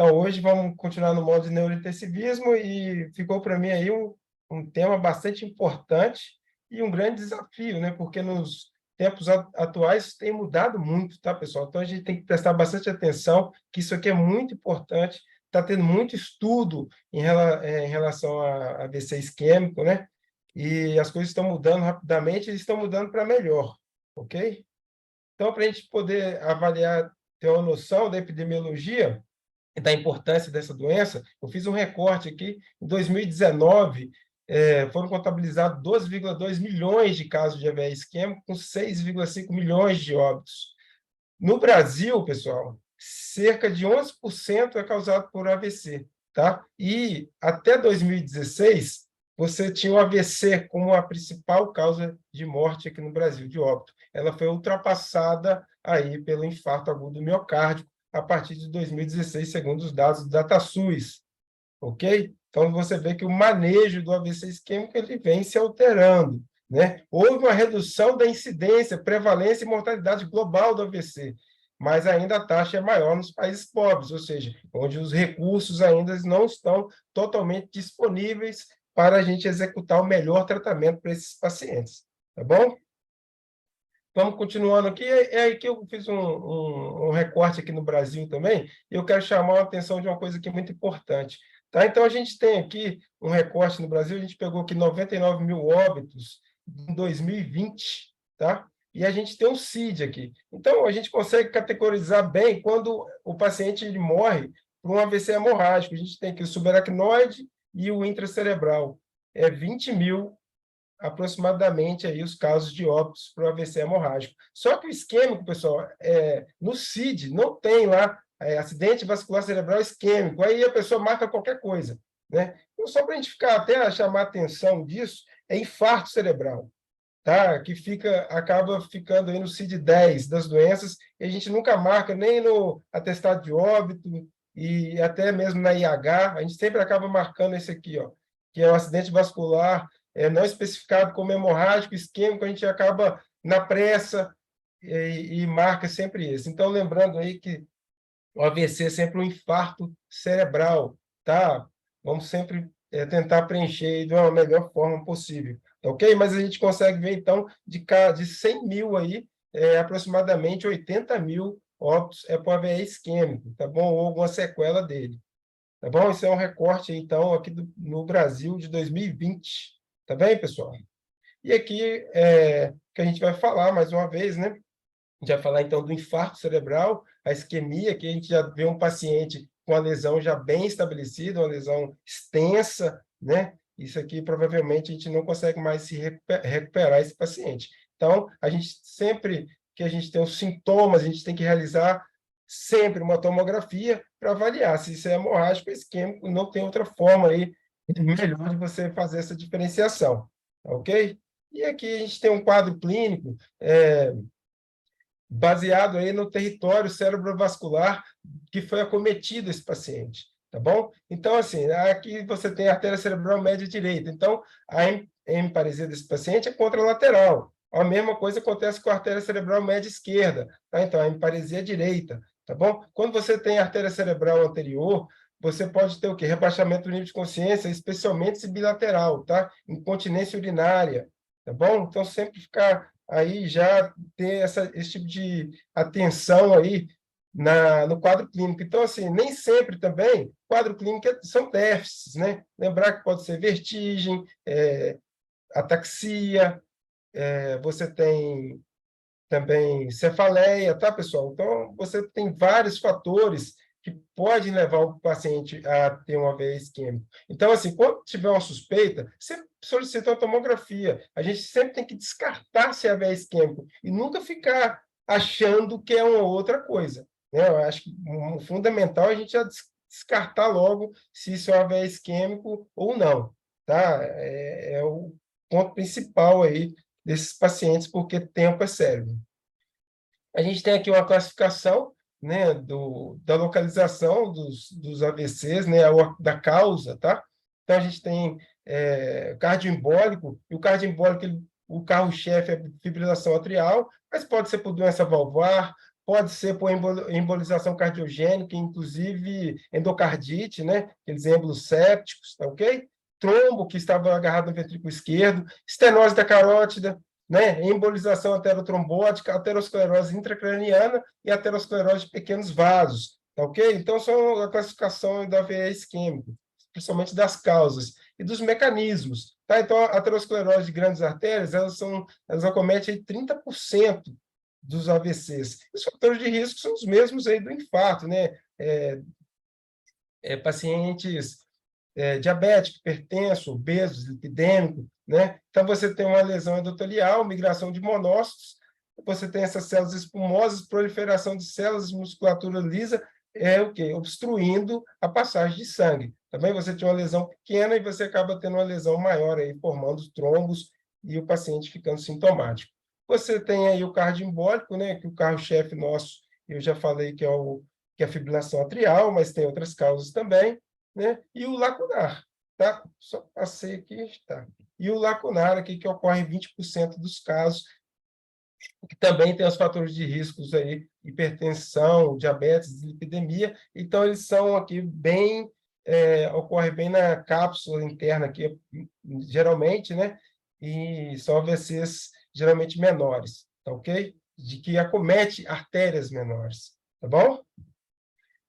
Então, hoje vamos continuar no modo de neurointensivismo e ficou para mim aí um tema bastante importante e um grande desafio, né? Porque nos tempos atuais tem mudado muito, tá, pessoal? Então, a gente tem que prestar bastante atenção, que isso aqui é muito importante. Está tendo muito estudo em relação a AVC isquêmico, né? E as coisas estão mudando rapidamente e estão mudando para melhor, ok? Então, para a gente poder avaliar, ter uma noção da epidemiologia, da importância dessa doença, eu fiz um recorte aqui. Em 2019, foram contabilizados 12,2 milhões de casos de AVE isquêmico, com 6,5 milhões de óbitos. No Brasil, pessoal, cerca de 11% é causado por AVC, tá? E até 2016, você tinha o AVC como a principal causa de morte aqui no Brasil, de óbito. Ela foi ultrapassada aí pelo infarto agudo miocárdico a partir de 2016, segundo os dados do DataSUS, ok? Então, você vê que o manejo do AVC isquêmico ele vem se alterando, né? Houve uma redução da incidência, prevalência e mortalidade global do AVC, mas ainda a taxa é maior nos países pobres, ou seja, onde os recursos ainda não estão totalmente disponíveis para a gente executar o melhor tratamento para esses pacientes, tá bom? Vamos continuando aqui. É aí que eu fiz um recorte aqui no Brasil também, e eu quero chamar a atenção de uma coisa que é muito importante. Tá? Então, a gente tem aqui um recorte no Brasil, a gente pegou aqui 99 mil óbitos em 2020, tá? E a gente tem um CID aqui. Então, a gente consegue categorizar bem quando o paciente ele morre por um AVC hemorrágico. A gente tem aqui o subaracnoide e o intracerebral. É 20 mil aproximadamente aí os casos de óbitos por AVC hemorrágico. Só que o isquêmico, pessoal, no CID não tem lá acidente vascular cerebral isquêmico, aí a pessoa marca qualquer coisa, né? Então, só para a gente ficar até chamar a atenção disso, é infarto cerebral, tá? Que acaba ficando aí no CID-10 das doenças, e a gente nunca marca nem no atestado de óbito e até mesmo na IH, a gente sempre acaba marcando esse aqui, ó, que é o acidente vascular não especificado como hemorrágico, isquêmico, a gente acaba na pressa e marca sempre esse. Então, lembrando aí que o AVC é sempre um infarto cerebral, tá? Vamos sempre tentar preencher de uma melhor forma possível, tá ok? Mas a gente consegue ver, então, de 100 mil aí, aproximadamente 80 mil óbitos por AVE isquêmico, tá bom? Ou alguma sequela dele, tá bom? Esse é um recorte, então, aqui no Brasil de 2020, tá bem, pessoal? E aqui que a gente vai falar mais uma vez, né? A gente vai falar, então, do infarto cerebral, a isquemia, que a gente já vê um paciente com a lesão já bem estabelecida, uma lesão extensa, né? Isso aqui, provavelmente, a gente não consegue mais se recuperar esse paciente. Então, a gente sempre que a gente tem os sintomas, a gente tem que realizar sempre uma tomografia para avaliar se isso é hemorrágico ou isquêmico, não tem outra forma aí melhor de você fazer essa diferenciação, ok? E aqui a gente tem um quadro clínico, baseado aí no território cerebrovascular que foi acometido esse paciente, tá bom? Então, assim, aqui você tem a artéria cerebral média direita. Então, a hemiparesia desse paciente é contralateral. A mesma coisa acontece com a artéria cerebral média esquerda, tá? Então, a hemiparesia é direita, tá bom? Quando você tem a artéria cerebral anterior, você pode ter o quê? Rebaixamento do nível de consciência, especialmente se bilateral, tá? Incontinência urinária, tá bom? Então, sempre ficar aí já ter esse tipo de atenção aí no quadro clínico. Então, assim, nem sempre também quadro clínico são déficits, né? Lembrar que pode ser vertigem, ataxia, você tem também cefaleia, tá, pessoal? Então, você tem vários fatores que podem levar o paciente a ter uma veia isquêmica. Então, assim, quando tiver uma suspeita, sempre solicita uma tomografia. A gente sempre tem que descartar se é veia isquêmica e nunca ficar achando que é uma outra coisa, né? Eu acho que o fundamental é a gente já descartar logo se isso é uma veia isquêmico ou não, tá? É o ponto principal aí desses pacientes, porque tempo é cérebro. A gente tem aqui uma classificação, né, da localização dos AVCs, né, da causa, tá? Então, a gente tem cardioembólico, e o cardioembólico, o carro-chefe é fibrilação atrial, mas pode ser por doença valvar, pode ser por embolização cardiogênica, inclusive endocardite, né? Aqueles êmbolos sépticos, tá ok? Trombo, que estava agarrado no ventrículo esquerdo, estenose da carótida, né? Embolização aterotrombótica, aterosclerose intracraniana e aterosclerose de pequenos vasos, tá ok? Então, são a classificação do AVE isquêmico, principalmente das causas e dos mecanismos, tá? Então, a aterosclerose de grandes artérias, elas acometem aí 30% dos AVCs. Os fatores de risco são os mesmos aí do infarto, né? Pacientes diabético, hipertenso, obeso, lipidêmico, né? Então, você tem uma lesão endotelial, migração de monócitos, você tem essas células espumosas, proliferação de células de musculatura lisa, o quê? Obstruindo a passagem de sangue. Também você tem uma lesão pequena e você acaba tendo uma lesão maior, aí, formando trombos e o paciente ficando sintomático. Você tem aí o cardioembólico, né? Que o carro-chefe nosso, eu já falei que é a fibrilação atrial, mas tem outras causas também, né? E o lacunar, tá? Só passei aqui, está. E o lacunar aqui, que ocorre em 20% dos casos, que também tem os fatores de riscos aí, hipertensão, diabetes, dislipidemia. Então, eles são aqui bem, ocorre bem na cápsula interna aqui, geralmente, né? E são AVCs geralmente menores, tá ok? De que acomete artérias menores, tá bom?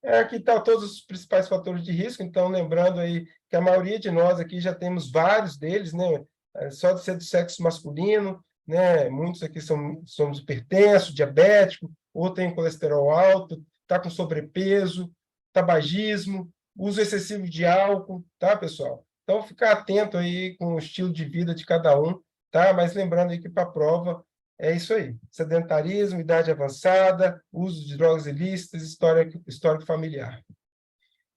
Aqui estão todos os principais fatores de risco, então, lembrando aí que a maioria de nós aqui já temos vários deles, né? Só de ser do sexo masculino, né? Muitos aqui somos hipertensos, diabético, ou tem colesterol alto, está com sobrepeso, tabagismo, uso excessivo de álcool, tá, pessoal? Então, ficar atento aí com o estilo de vida de cada um, tá? Mas lembrando aí que para a prova é isso aí. Sedentarismo, idade avançada, uso de drogas ilícitas, histórico familiar.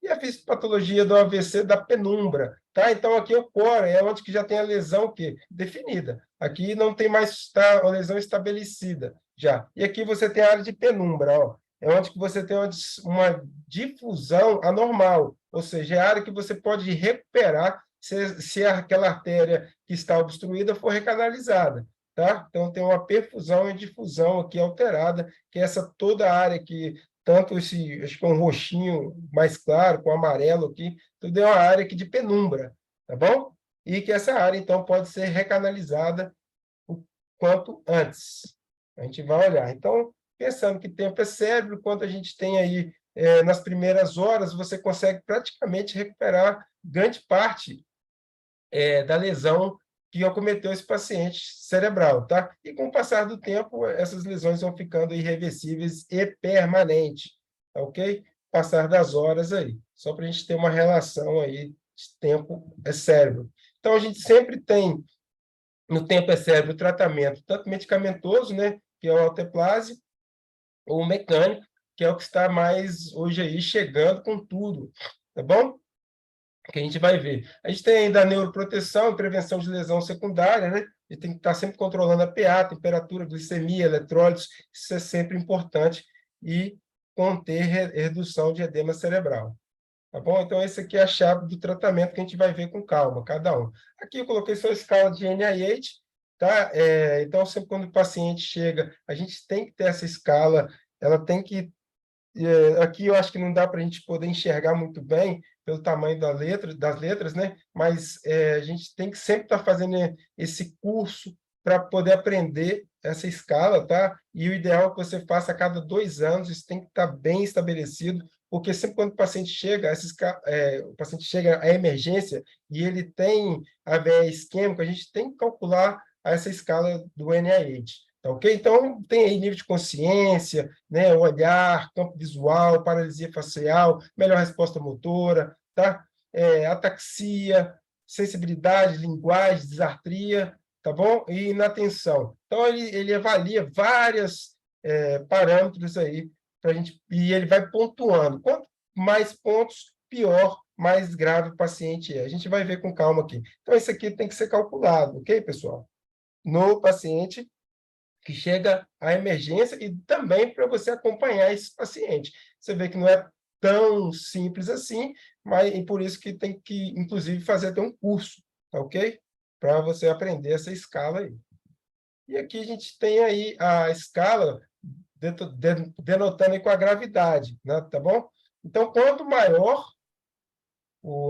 E a fisiopatologia do AVC da penumbra, tá? Então, aqui ocorre, é onde que já tem a lesão que definida. Aqui não tem mais a lesão estabelecida já. E aqui você tem a área de penumbra, ó. É onde que você tem uma difusão anormal, ou seja, é a área que você pode recuperar se aquela artéria que está obstruída for recanalizada. Tá? Então, tem uma perfusão e difusão aqui alterada, que é essa toda a área que, tanto esse, acho que é um roxinho mais claro, com amarelo aqui, tudo é uma área aqui de penumbra, tá bom? E que essa área, então, pode ser recanalizada o quanto antes. A gente vai olhar. Então, pensando que tempo é cérebro, quando a gente tem aí, nas primeiras horas, você consegue praticamente recuperar grande parte da lesão que acometeu esse paciente cerebral, tá? E com o passar do tempo, essas lesões vão ficando irreversíveis e permanentes, tá ok? Passar das horas aí, só para a gente ter uma relação aí de tempo é cérebro. Então, a gente sempre tem, no tempo é cérebro, tratamento, tanto medicamentoso, né, que é o alteplase, ou mecânico, que é o que está mais hoje aí chegando com tudo, tá bom? Que a gente vai ver. A gente tem ainda a neuroproteção e prevenção de lesão secundária, né? A gente tem que estar sempre controlando a pH, temperatura, glicemia, eletrólitos, isso é sempre importante, e conter redução de edema cerebral. Tá bom? Então, esse aqui é a chave do tratamento que a gente vai ver com calma, cada um. Aqui eu coloquei só a escala de NIH, tá? Então, sempre quando o paciente chega, a gente tem que ter essa escala, ela tem que aqui eu acho que não dá para a gente poder enxergar muito bem pelo tamanho das letras, né? Mas a gente tem que sempre estar fazendo esse curso para poder aprender essa escala, tá? E o ideal é que você faça a cada 2 anos, isso tem que estar bem estabelecido, porque sempre quando o paciente chega, o paciente chega à emergência e ele tem AVE isquêmico, a gente tem que calcular essa escala do NIH. Tá ok? Então, tem aí nível de consciência, né, olhar, campo visual, paralisia facial, melhor resposta motora, tá? Ataxia, sensibilidade, linguagem, disartria, tá bom? E inatenção. Então, ele avalia vários parâmetros aí, pra gente, e ele vai pontuando. Quanto mais pontos, pior, mais grave o paciente é. A gente vai ver com calma aqui. Então, isso aqui tem que ser calculado, ok, pessoal? No paciente que chega à emergência e também para você acompanhar esse paciente. Você vê que não é tão simples assim, mas e por isso que tem que, inclusive, fazer até um curso, tá ok? Para você aprender essa escala aí. E aqui a gente tem aí a escala denotando aí com a gravidade, né, tá bom? Então, quanto maior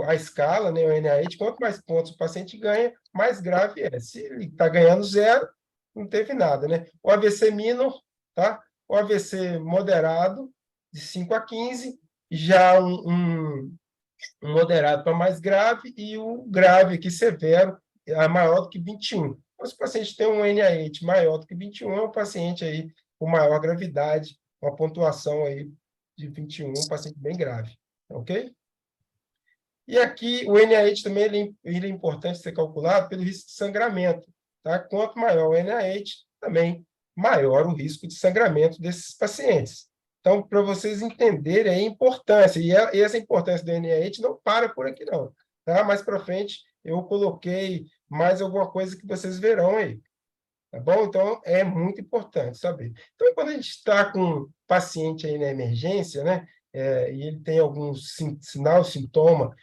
a escala, né, o NIH, quanto mais pontos o paciente ganha, mais grave é. Se ele está ganhando 0, não teve nada, né? O AVC minor, tá? O AVC moderado, de 5 a 15, já um moderado para mais grave, e o grave aqui, severo, é maior do que 21. Então, se o paciente tem um NIH maior do que 21, é um paciente aí com maior gravidade, uma pontuação aí de 21, um paciente bem grave, ok? E aqui o NIH também ele é importante ser calculado pelo risco de sangramento. Tá? Quanto maior o NIH, também maior o risco de sangramento desses pacientes. Então, para vocês entenderem a importância, e essa importância do NIH não para por aqui, não. Tá? Mais para frente, eu coloquei mais alguma coisa que vocês verão aí. Tá bom? Então, é muito importante saber. Então, quando a gente está com um paciente aí na emergência, né, e ele tem algum sinal, sintoma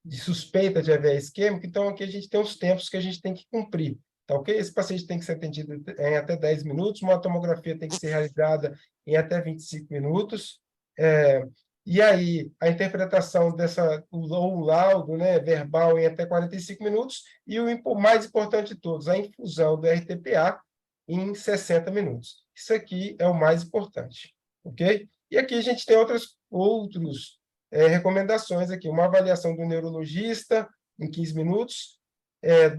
de suspeita de AVE isquêmico, então aqui a gente tem os tempos que a gente tem que cumprir. Tá ok? Esse paciente tem que ser atendido em até 10 minutos, uma tomografia tem que ser realizada em até 25 minutos. E aí, a interpretação ou o laudo, né, verbal em até 45 minutos, e o mais importante de todos, a infusão do RTPA em 60 minutos. Isso aqui é o mais importante, ok? E aqui a gente tem outros recomendações aqui, uma avaliação do neurologista em 15 minutos,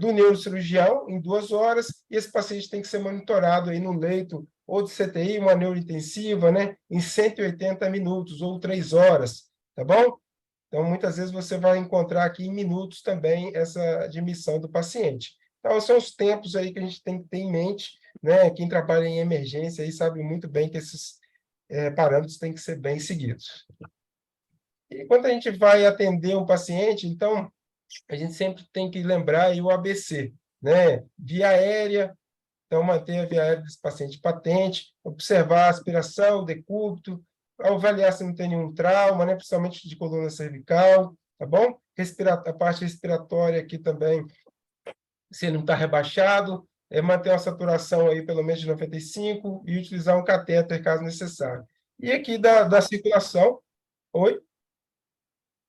do neurocirurgião em 2 horas, e esse paciente tem que ser monitorado aí no leito ou de CTI, uma neurointensiva, né, em 180 minutos ou 3 horas, tá bom? Então, muitas vezes você vai encontrar aqui em minutos também essa admissão do paciente. Então, são os tempos aí que a gente tem que ter em mente, né? Quem trabalha em emergência aí sabe muito bem que esses parâmetros têm que ser bem seguidos. E quando a gente vai atender um paciente, então, a gente sempre tem que lembrar aí o ABC, né? Via aérea, então manter a via aérea desse paciente patente, observar a aspiração, decúbito, avaliar se não tem nenhum trauma, né? Principalmente de coluna cervical, tá bom? A parte respiratória aqui também, se ele não está rebaixado, manter uma saturação aí pelo menos de 95 e utilizar um catéter caso necessário. E aqui da circulação, oi?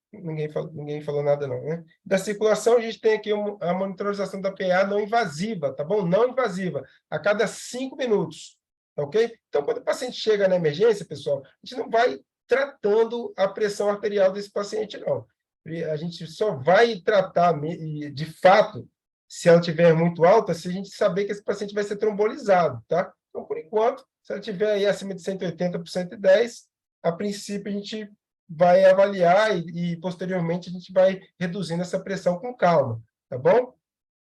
Ninguém falou nada, não, né? Da circulação, a gente tem aqui a monitorização da PA não invasiva, tá bom? Não invasiva, a cada 5 minutos, tá ok? Então, quando o paciente chega na emergência, pessoal, a gente não vai tratando a pressão arterial desse paciente, não. A gente só vai tratar, de fato, se ela estiver muito alta, se a gente saber que esse paciente vai ser trombolizado, tá? Então, por enquanto, se ela estiver aí acima de 180 por 110, a princípio, a gente vai avaliar e posteriormente a gente vai reduzindo essa pressão com calma, tá bom?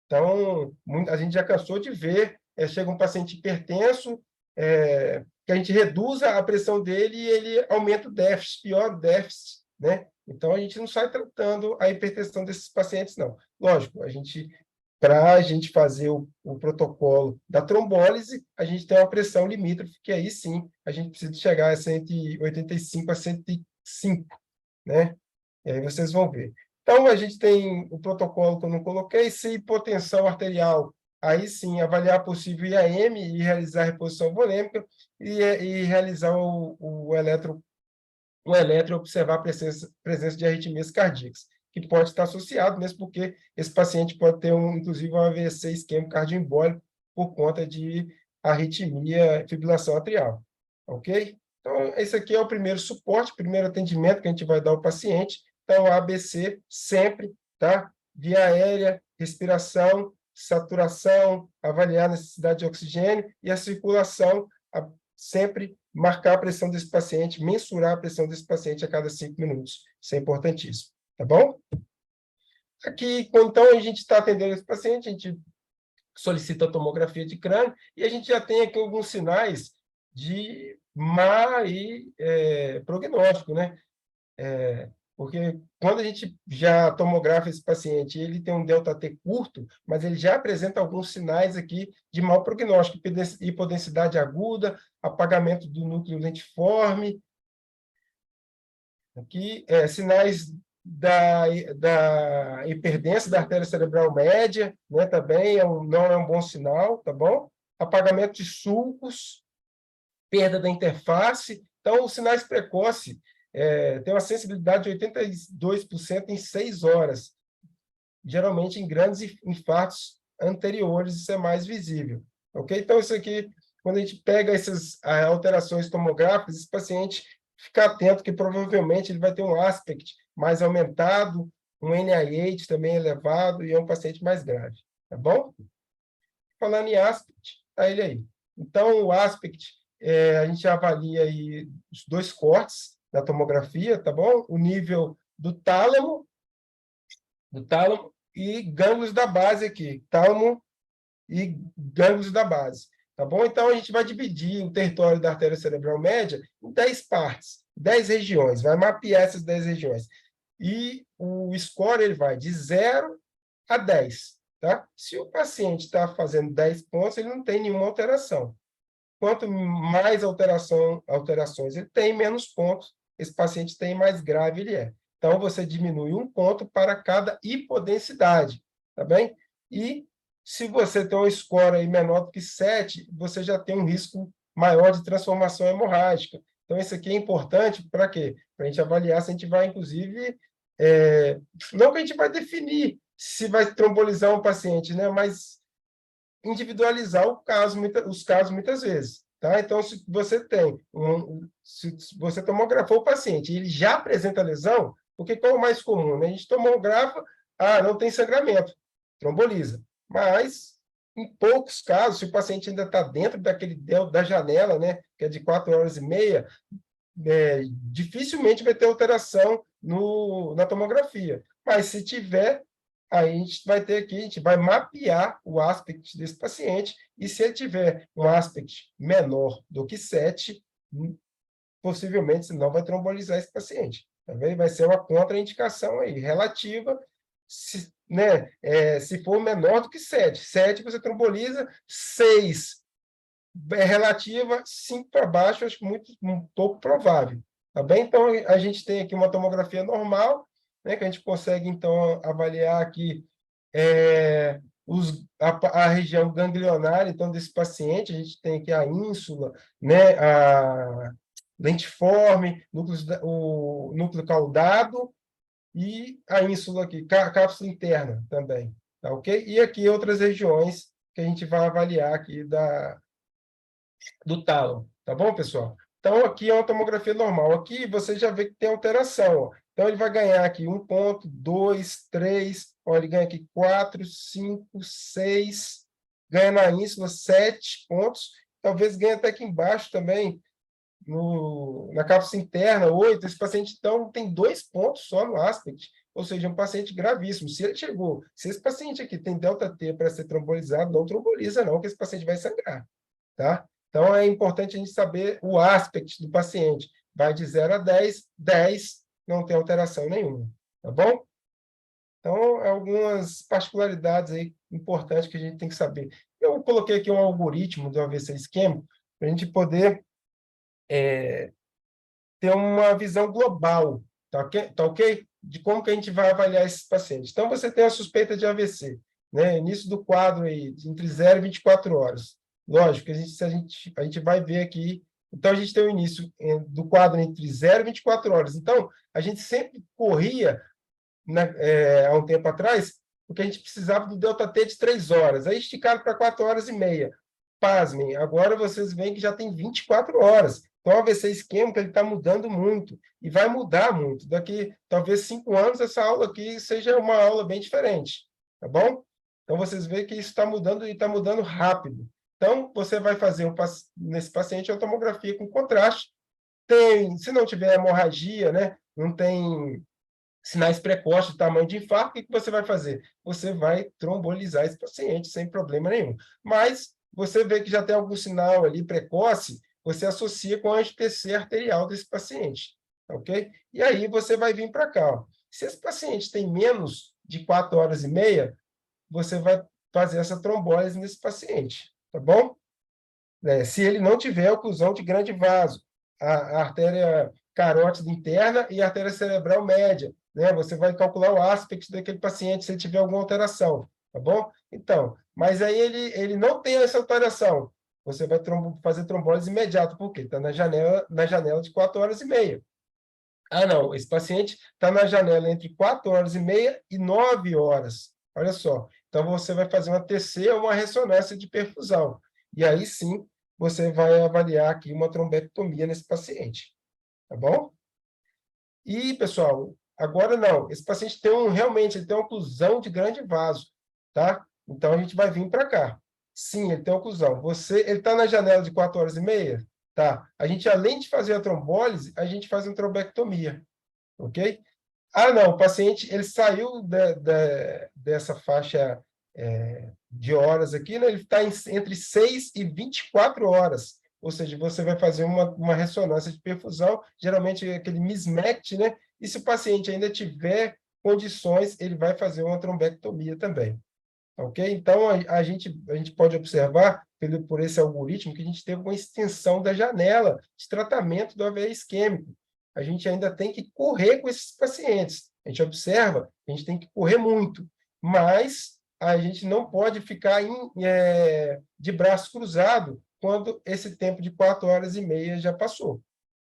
Então, a gente já cansou de ver, chega um paciente hipertenso, que a gente reduza a pressão dele e ele aumenta o déficit, piora o déficit, né? Então, a gente não sai tratando a hipertensão desses pacientes, não. Lógico, para a gente fazer o protocolo da trombólise, a gente tem uma pressão limítrofe, que aí sim, a gente precisa chegar a 185 a 105, né? E aí vocês vão ver. Então, a gente tem o protocolo que eu não coloquei, se hipotensão arterial, aí sim, avaliar possível IAM e realizar a reposição volêmica e realizar o eletro e observar a presença de arritmias cardíacas, que pode estar associado, mesmo porque esse paciente pode ter, inclusive, um AVC isquêmico cardioembólico por conta de arritmia, fibrilação atrial, ok? Então, esse aqui é o primeiro suporte, primeiro atendimento que a gente vai dar ao paciente. Então, ABC sempre, tá? Via aérea, respiração, saturação, avaliar a necessidade de oxigênio e a circulação, sempre marcar a pressão desse paciente, mensurar a pressão desse paciente a cada 5 minutos. Isso é importantíssimo, tá bom? Aqui, então, a gente está atendendo esse paciente, a gente solicita a tomografia de crânio e a gente já tem aqui alguns sinais de má prognóstico, né? Porque quando a gente já tomografa esse paciente, ele tem um delta-T curto, mas ele já apresenta alguns sinais aqui de mau prognóstico, hipodensidade aguda, apagamento do núcleo lentiforme, aqui, sinais da hiperdensa da artéria cerebral média, né, também não é um bom sinal, tá bom? Apagamento de sulcos, perda da interface. Então, os sinais precoces têm uma sensibilidade de 82% em 6 horas. Geralmente, em grandes infartos anteriores, isso é mais visível. Ok? Então, isso aqui, quando a gente pega essas alterações tomográficas, esse paciente fica atento que provavelmente ele vai ter um aspect mais aumentado, um NIH também elevado, e é um paciente mais grave. Tá bom? Falando em aspect, tá ele aí. Então, o aspect, a gente avalia aí os 2 cortes da tomografia, tá bom? O nível do tálamo e gânglios da base aqui, tálamo e gânglios da base, tá bom? Então, a gente vai dividir o território da artéria cerebral média em 10 partes, 10 regiões, vai mapear essas 10 regiões. E o score ele vai de 0 a 10, tá? Se o paciente está fazendo 10 pontos, ele não tem nenhuma alteração. Quanto mais alterações ele tem, menos pontos esse paciente tem, mais grave ele é. Então, você diminui 1 ponto para cada hipodensidade, tá bem? E se você tem um score aí menor do que 7, você já tem um risco maior de transformação hemorrágica. Então, isso aqui é importante para quê? Para a gente avaliar se a gente vai, inclusive, não que a gente vai definir se vai trombolizar um paciente, né? Mas individualizar os casos muitas vezes. Tá? Então, se você se você tomografou o paciente e ele já apresenta lesão, porque qual é o mais comum? Né? A gente tomografa, não tem sangramento, tromboliza. Mas, em poucos casos, se o paciente ainda está dentro da janela, né, que é de 4 horas e meia, dificilmente vai ter alteração na tomografia. Mas, se tiver, aí a gente vai ter aqui, a gente vai mapear o aspect desse paciente, e se ele tiver um aspect menor do que 7, possivelmente não vai trombolizar esse paciente. Tá vendo? Vai ser uma contraindicação aí, relativa, se for menor do que 7. 7 você tromboliza, 6 é relativa, 5 para baixo, acho um pouco provável. Tá bem? Então, a gente tem aqui uma tomografia normal, né, que a gente consegue, então, avaliar aqui a região ganglionar, então, desse paciente. A gente tem aqui a ínsula, né, a lentiforme, o núcleo caudado e a ínsula aqui, cápsula interna também. Tá ok? E aqui outras regiões que a gente vai avaliar aqui do tálamo, tá bom, pessoal? Então, aqui é uma tomografia normal. Aqui você já vê que tem alteração. Ó. Então, ele vai ganhar aqui 1 ponto, 2, 3, ó, ele ganha aqui 4, 5, 6, ganha na ínsula 7 pontos, talvez ganhe até aqui embaixo também, na cápsula interna, 8. Esse paciente, então, tem 2 pontos só no aspect, ou seja, um paciente gravíssimo. Se esse paciente aqui tem delta T para ser trombolizado, não tromboliza não, que esse paciente vai sangrar, tá? Então, é importante a gente saber o aspect do paciente. Vai de 0 a 10, 10 não tem alteração nenhuma, tá bom? Então, algumas particularidades aí importantes que a gente tem que saber. Eu coloquei aqui um algoritmo do AVC isquêmico para a gente poder ter uma visão global, tá ok? Tá ok? De como que a gente vai avaliar esses pacientes. Então, você tem a suspeita de AVC, né? Início do quadro aí, entre 0 e 24 horas. Lógico, a gente vai ver aqui. Então, a gente tem o início do quadro entre 0 e 24 horas. Então, a gente sempre corria, há um tempo atrás, porque a gente precisava do delta T de 3 horas. Aí esticaram para 4 horas e meia. Pasmem, agora vocês veem que já tem 24 horas. Então, o AVC isquêmico está mudando muito, e vai mudar muito. Daqui, talvez, 5 anos, essa aula aqui seja uma aula bem diferente. Tá bom? Então, vocês veem que isso está mudando, e está mudando rápido. Então, você vai fazer nesse paciente uma tomografia com contraste. Se não tiver hemorragia, né, não tem sinais precoces do tamanho de infarto, o que você vai fazer? Você vai trombolizar esse paciente sem problema nenhum. Mas você vê que já tem algum sinal ali precoce, você associa com a angiotensina arterial desse paciente, ok? E aí você vai vir para cá. Ó. Se esse paciente tem menos de 4 horas e meia, você vai fazer essa trombólise nesse paciente, tá bom? Se ele não tiver oclusão de grande vaso, a artéria carótida interna e a artéria cerebral média, né? Você vai calcular o aspect daquele paciente se ele tiver alguma alteração, tá bom? Então, mas aí ele não tem essa alteração. você vai fazer trombólise imediata, por quê? Está na janela de 4 horas e meia. Ah, não, esse paciente está na janela entre 4 horas e meia e 9 horas. Olha só. Então, você vai fazer uma TC ou uma ressonância de perfusão. E aí, sim, você vai avaliar aqui uma trombectomia nesse paciente. Tá bom? E, pessoal, agora não. Esse paciente tem realmente ele tem uma oclusão de grande vaso, tá? Então, a gente vai vir para cá. Sim, ele tem oclusão. Ele está na janela de 4 horas e meia? Tá. A gente, além de fazer a trombólise, a gente faz uma trombectomia, ok? Ah, não, o paciente ele saiu dessa faixa de horas aqui, né? Ele está entre 6 e 24 horas. Ou seja, você vai fazer uma ressonância de perfusão, geralmente aquele mismatch, né? E se o paciente ainda tiver condições, ele vai fazer uma trombectomia também. Ok? Então, a gente pode observar, por esse algoritmo, que a gente teve uma extensão da janela de tratamento do AVE isquêmico. A gente ainda tem que correr com esses pacientes. A gente observa, a gente tem que correr muito, mas a gente não pode ficar de braço cruzado quando esse tempo de 4 horas e meia já passou.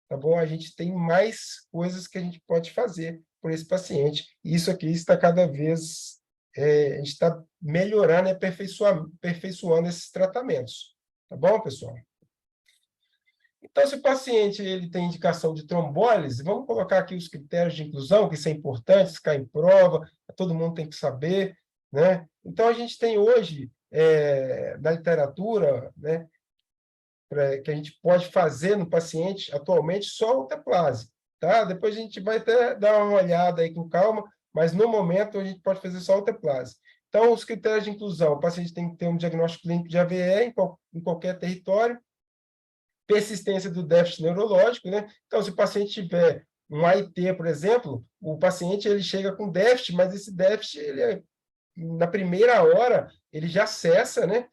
Tá bom? A gente tem mais coisas que a gente pode fazer por esse paciente. E isso aqui está cada vez a gente está melhorando e aperfeiçoando esses tratamentos. Tá bom, pessoal? Então, se o paciente ele tem indicação de trombólise, vamos colocar aqui os critérios de inclusão, que são importantes, caem em prova, todo mundo tem que saber, né? Então, a gente tem hoje, na literatura, né, que a gente pode fazer no paciente, atualmente, só a alteplase, tá? Depois a gente vai até dar uma olhada aí com calma, mas, no momento, a gente pode fazer só a alteplase. Então, os critérios de inclusão, o paciente tem que ter um diagnóstico clínico de AVE em qualquer território, persistência do déficit neurológico, né? Então, se o paciente tiver um AIT, por exemplo, o paciente ele chega com déficit, mas esse déficit, na primeira hora, ele já cessa, né?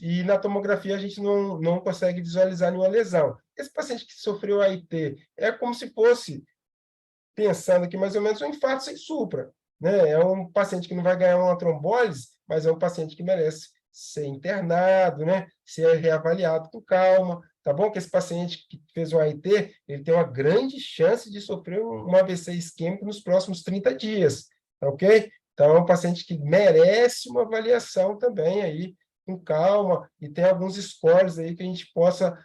E na tomografia a gente não consegue visualizar nenhuma lesão. Esse paciente que sofreu AIT é como se fosse, pensando aqui mais ou menos, um infarto sem supra, né? É um paciente que não vai ganhar uma trombólise, mas é um paciente que merece ser internado, né? Ser reavaliado com calma, tá bom? Que esse paciente que fez um AIT, ele tem uma grande chance de sofrer um AVC isquêmico nos próximos 30 dias, tá ok? Então, é um paciente que merece uma avaliação também aí, com calma, e tem alguns scores aí que a gente possa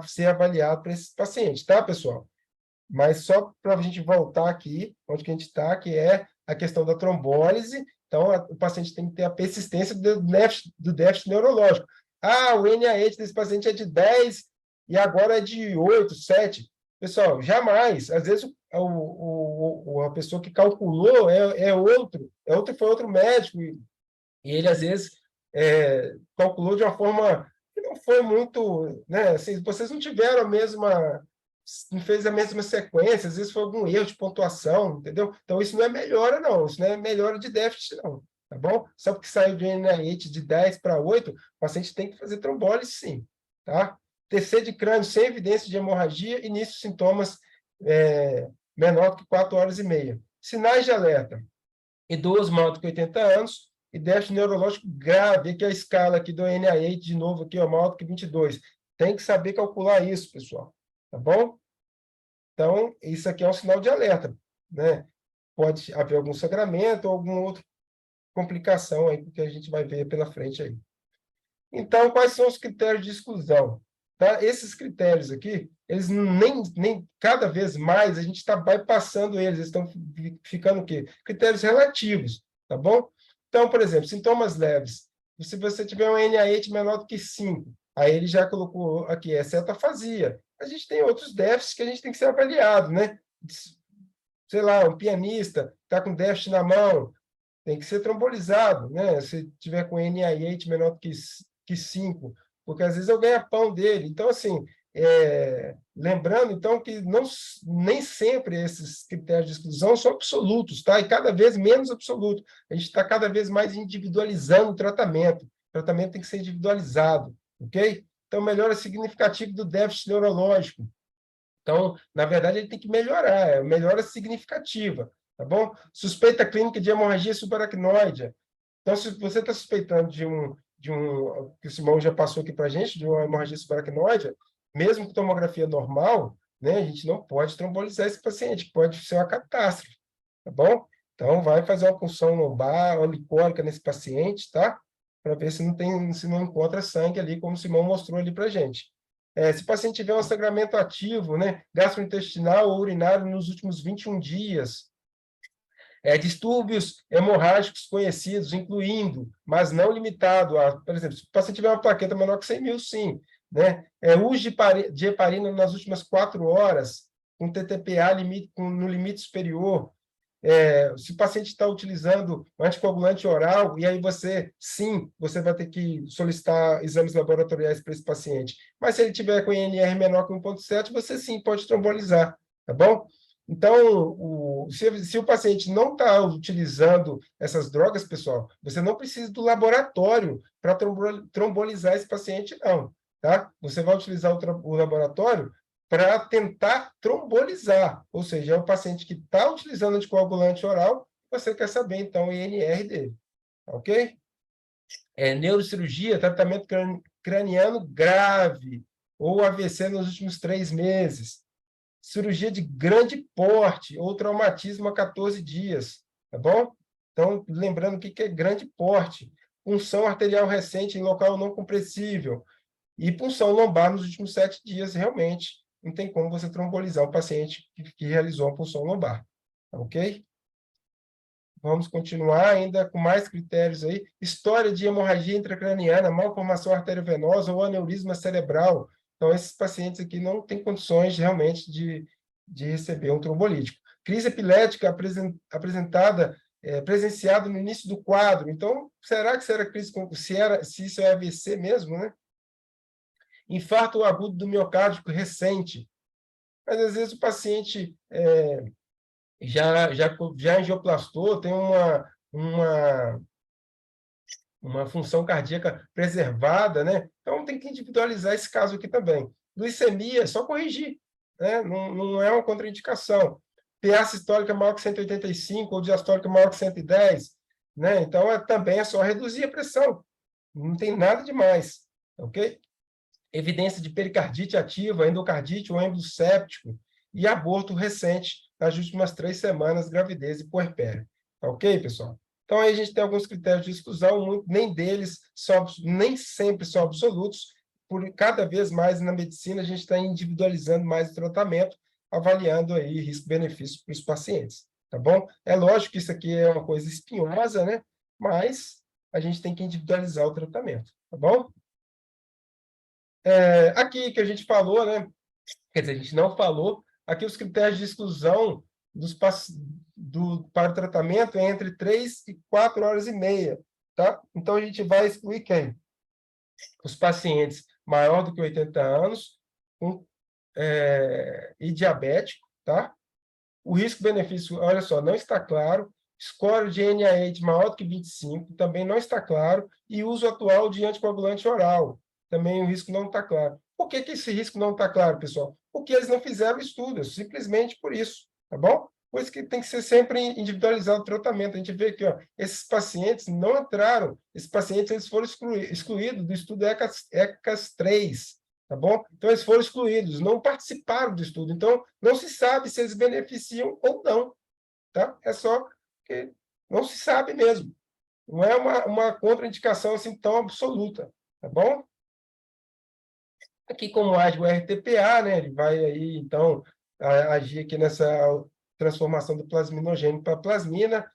ser avaliado para esses pacientes, tá, pessoal? Mas só para a gente voltar aqui, onde que a gente está, que é a questão da trombólise. Então, o paciente tem que ter a persistência do déficit neurológico. Ah, o NIH desse paciente é de 10 e agora é de 8, 7. Pessoal, jamais. Às vezes, a pessoa que calculou foi outro médico, e ele, às vezes, calculou de uma forma que não foi muito, né? Assim, vocês não tiveram não fez a mesma sequência, às vezes foi algum erro de pontuação, entendeu? Então, isso não é melhora, não. Isso não é melhora de déficit, não. Tá bom? Só porque saiu de NIH de 10 para 8, o paciente tem que fazer trombólise, sim. Tá? TC de crânio sem evidência de hemorragia, início de sintomas menor do que 4 horas e meia. Sinais de alerta. Idoso maior do que 80 anos e déficit neurológico grave, aqui é a escala aqui do NIH, de novo, aqui, ó, maior do que 22. Tem que saber calcular isso, pessoal. Tá bom? Então, isso aqui é um sinal de alerta, né? Pode haver algum sangramento ou alguma outra complicação aí que a gente vai ver pela frente aí. Então, quais são os critérios de exclusão? Tá? Esses critérios aqui, eles nem cada vez mais a gente vai passando eles estão ficando o quê? Critérios relativos, tá bom? Então, por exemplo, sintomas leves. Se você tiver um NIH menor do que 5, aí ele já colocou aqui, é cetoafasia. A gente tem outros déficits que a gente tem que ser avaliado, né? Sei lá, um pianista está com déficit na mão, tem que ser trombolizado, né? Se tiver com NIH menor do que 5, porque às vezes é o ganha-pão dele. Então, assim, lembrando, então, que nem sempre esses critérios de exclusão são absolutos, tá? E cada vez menos absoluto. A gente está cada vez mais individualizando o tratamento. O tratamento tem que ser individualizado, ok? Então, melhora significativa do déficit neurológico. Então, na verdade, ele tem que melhorar, melhora significativa, tá bom? Suspeita clínica de hemorragia subaracnoide. Então, se você está suspeitando de que o Simão já passou aqui para a gente, de uma hemorragia subaracnoide, mesmo com tomografia normal, né, a gente não pode trombolizar esse paciente, pode ser uma catástrofe, tá bom? Então, vai fazer uma punção lombar, olicórica nesse paciente, tá? Para ver se não encontra sangue ali, como o Simão mostrou ali para a gente. Se o paciente tiver um sangramento ativo, né, gastrointestinal ou urinário nos últimos 21 dias, distúrbios hemorrágicos conhecidos, incluindo, mas não limitado a, por exemplo, se o paciente tiver uma plaqueta menor que 100 mil, sim, né? Uso de heparina nas últimas 4 horas, com TTPA no limite superior, se o paciente está utilizando anticoagulante oral, e aí você vai ter que solicitar exames laboratoriais para esse paciente. Mas se ele tiver com INR menor que 1,7, você sim pode trombolizar, tá bom? Então, se o paciente não está utilizando essas drogas, pessoal, você não precisa do laboratório para trombolizar esse paciente, não, tá? Você vai utilizar o laboratório para tentar trombolizar, ou seja, é o paciente que está utilizando anticoagulante oral, você quer saber, então, o INR dele, ok? Neurocirurgia, tratamento craniano grave, ou AVC nos últimos 3 meses, cirurgia de grande porte, ou traumatismo a 14 dias, tá bom? Então, lembrando o que é grande porte, punção arterial recente em local não compressível, e punção lombar nos últimos 7 dias, realmente, não tem como você trombolizar o paciente que realizou a punção lombar. Ok? Vamos continuar ainda com mais critérios aí. História de hemorragia intracraniana, malformação arteriovenosa ou aneurisma cerebral. Então, esses pacientes aqui não têm condições realmente de receber um trombolítico. Crise epilética apresentada, presenciada no início do quadro. Então, será que se isso é AVC mesmo, né? Infarto agudo do miocárdio recente. Mas, às vezes, o paciente já angioplastou, tem uma função cardíaca preservada, né? Então, tem que individualizar esse caso aqui também. Glicemia, é só corrigir, né? Não é uma contraindicação. PA sistólica maior que 185 ou diastólica maior que 110, né? Então, também é só reduzir a pressão. Não tem nada demais, ok? Evidência de pericardite ativa, endocardite ou êmbolo séptico e aborto recente nas últimas 3 semanas, gravidez e puerpério. Tá ok, pessoal? Então, aí a gente tem alguns critérios de exclusão, nem sempre são absolutos, por cada vez mais na medicina a gente está individualizando mais o tratamento, avaliando aí risco-benefício para os pacientes, tá bom? É lógico que isso aqui é uma coisa espinhosa, né? Mas a gente tem que individualizar o tratamento, tá bom? Aqui que a gente falou, né? Quer dizer, a gente não falou, aqui os critérios de exclusão para o tratamento é entre 3 e 4 horas e meia, tá? Então, a gente vai excluir quem? Os pacientes maior do que 80 anos e diabético, tá? O risco-benefício, olha só, não está claro. Score de NIH maior do que 25, também não está claro. E uso atual de anticoagulante oral, também o risco não está claro. Por que esse risco não está claro, pessoal? Porque eles não fizeram estudos, simplesmente por isso, tá bom? Por isso que tem que ser sempre individualizado o tratamento. A gente vê aqui, ó, esses pacientes não entraram, esses pacientes eles foram excluídos do estudo ECAS 3, tá bom? Então, eles foram excluídos, não participaram do estudo. Então, não se sabe se eles beneficiam ou não, tá? É só que não se sabe mesmo. Não é uma contraindicação assim tão absoluta, tá bom? Aqui, como age o RTPA, né? Ele vai aí, então, agir aqui nessa transformação do plasminogênio para plasmina,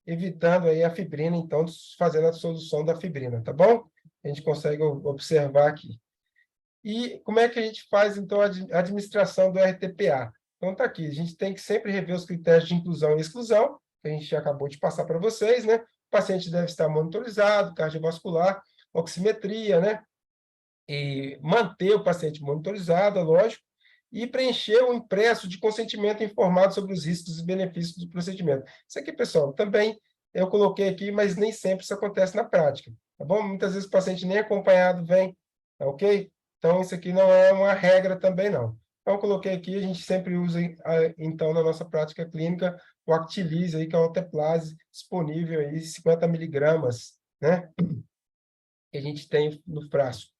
evitando aí a fibrina, então, fazendo a dissolução da fibrina, tá bom? A gente consegue observar aqui. E como é que a gente faz, então, a administração do RTPA? Então, está aqui. A gente tem que sempre rever os critérios de inclusão e exclusão, que a gente já acabou de passar para vocês, né? O paciente deve estar monitorizado, cardiovascular, oximetria, né? E manter o paciente monitorizado, é lógico, e preencher o impresso de consentimento informado sobre os riscos e benefícios do procedimento. Isso aqui, pessoal, também eu coloquei aqui, mas nem sempre isso acontece na prática, tá bom? Muitas vezes o paciente nem acompanhado vem, tá ok? Então, isso aqui não é uma regra também, não. Então, eu coloquei aqui, a gente sempre usa, então, na nossa prática clínica, o Actilise, aí, que é o alteplase, disponível aí, 50 miligramas, né? que a gente tem no frasco.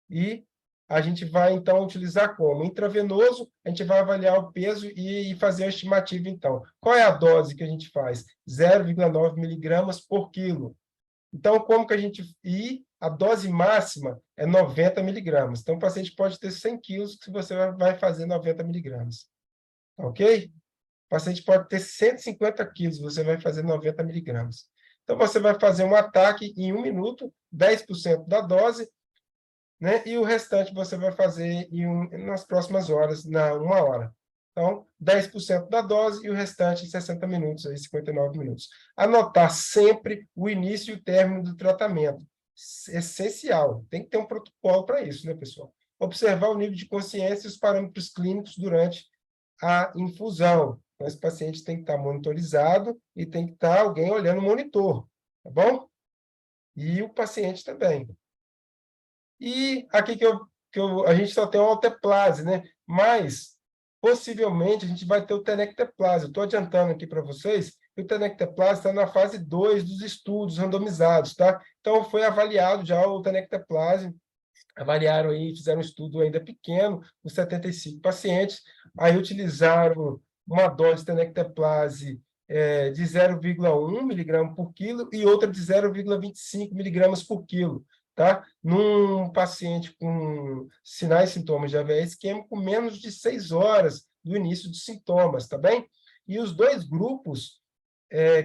E a gente vai, então, utilizar como? Intravenoso, a gente vai avaliar o peso e fazer a estimativa, então. Qual é a dose que a gente faz? 0,9 miligramas por quilo. Então, como que a gente... E a dose máxima é 90 miligramas. Então, o paciente pode ter 100 quilos que você vai fazer 90 miligramas. Ok? O paciente pode ter 150 quilos, você vai fazer 90 miligramas. Então, você vai fazer um ataque em 1 minuto, 10% da dose, né? E o restante você vai fazer nas próximas horas, na 1 hora. Então, 10% da dose e o restante em 60 minutos, aí 59 minutos. Anotar sempre o início e o término do tratamento. Essencial. Tem que ter um protocolo para isso, né, pessoal? Observar o nível de consciência e os parâmetros clínicos durante a infusão. Então, esse paciente tem que estar monitorizado e tem que estar alguém olhando o monitor, tá bom? E o paciente também. E aqui a gente só tem o alteplase, né? Mas, possivelmente, a gente vai ter o tenecteplase. Eu estou adiantando aqui para vocês que o tenecteplase está na fase 2 dos estudos randomizados, tá? Então, foi avaliado já o tenecteplase, avaliaram aí, fizeram um estudo ainda pequeno, com 75 pacientes, aí utilizaram uma dose de tenecteplase de 0,1 miligrama por quilo e outra de 0,25 miligramas por quilo, tá? Num paciente com sinais e sintomas de AVE isquêmico com menos de 6 horas do início dos sintomas, tá bem? E os dois grupos